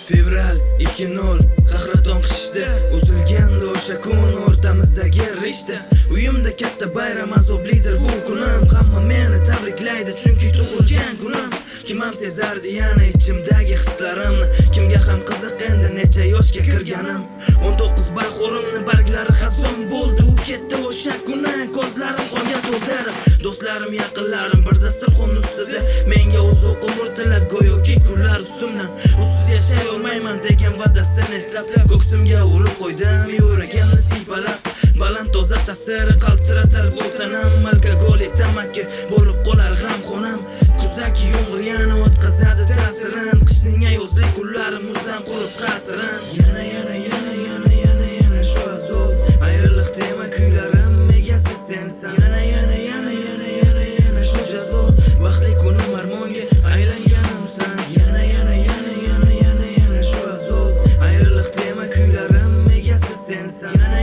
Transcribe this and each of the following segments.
Fevral 2-0 qahraton qishda uzilgandi o'sha kun o'rtamizdagi rishta. Uyimda katta bayram, azoblidir bu kunim. Hamma meni tabriklaydi chunki tug'ilgan kunim. Kim ham sezardi yana ichimdagi hislarimni. Kimga ham qiziq endi necha yoshga kirganim. 19 bahorimni barglari xazon bo'ldi. U ketdi o'sha kuni, ko'zlarim qonga to'ldirib. Do'stlarim, yaqinlarim bir dasturxon ustida menga uzoq umr tilab, go'yoki kunlar ustimdan. Usiz yashay olmayman degan va'dasini eslab, ko'ksimga urib qo'ydim yuragimni siypalab. Baland toza ta'siri qaltiratar bu tanam. Alkogol tamaki bo'lib qolar g'amxonam. Kuzaki yomg'ir yana o'tkazadi ta'sirin. Qishning ayozli kunlari muzdan qurib qasrin. Yana shu azob, ayriliq tema kuylarim egasi sensan. Yana shu jazo, vaqtli kunim armonga aylanganimsan. Yana shu azob, ayriliq tema kuylarim egasi sensan. Yana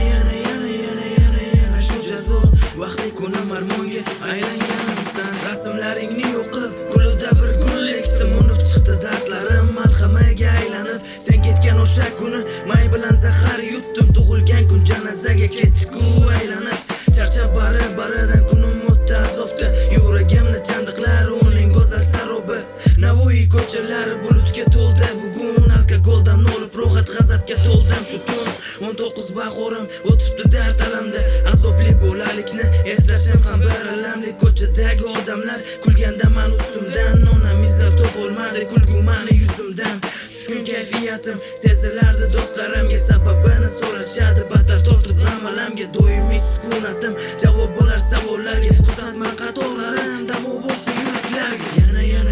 shu jazo, vaqtli kunim armonga aylanganimsan. Rasmlaringni yo'qib, gulida bir gul ekdim. Unib chiqdi dardlarim malhamaga aylanib. Sen ketgan o'sha kuni may bilan zahar yutdim. Tug'ilgan kun janozaga ketdi-ku aylanib. Charchab baridan kunim o'tdi azobda. Yuragimni chandiqlar uning go'zal sarobi. Navoiy ko'chalari bulutga to'ldi bugun. Alkogoldan olib rohat g'azabga to'ldim shu tun. 19 bahorim o'tibdi dard alamda. Azobli bo'lalikni eslashim ham bir alamli. Ko'chadagi odamlar kulganda men ustimdan. Onam izlab topolmadi kulgu meni yuzimdan. Tushkun kayfiyatim sezilardi do'stlarimga. Sababini so'rashadi battar tortib g'amalamga. Doimiy sukunatim javob bo'lar savollarga. Uzatma qatorlarim davo bo'lsin yuraklarga.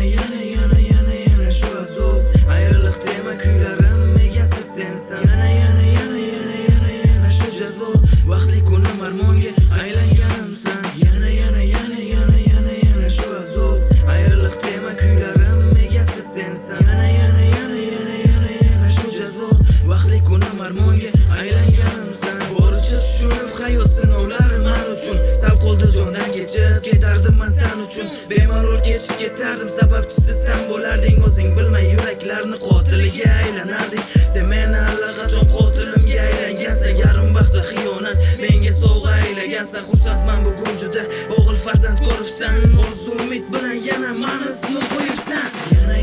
Yana shu azob, ayriliq tema kuylarim egasi sensan. Yana shu jazo, vaqtli kunim armonga aylanganimsan. Yana shu azob, ayriliq tema kuylarim egasi sensan. Yana shu jazo, vaqtli kunim armonga aylanganimsan. Boricha tushunib hayot sinovlari men uchun. Sal qoldi jondan kechib ketardim men sen uchun. Bemalol kechib ketardim, sababchisi sen bo'larding. O'zing bilmay yuraklarni qotiliga aylanarding. Sen meni allaqachon qotilimga aylangansan. Yarim vaqtda xiyonat menga sovg'a aylagansan. Xursandman bugun juda, o'g'il farzand ko'ribsan. Orzu umid bilan yana meni sinib qo'yibsan. Yana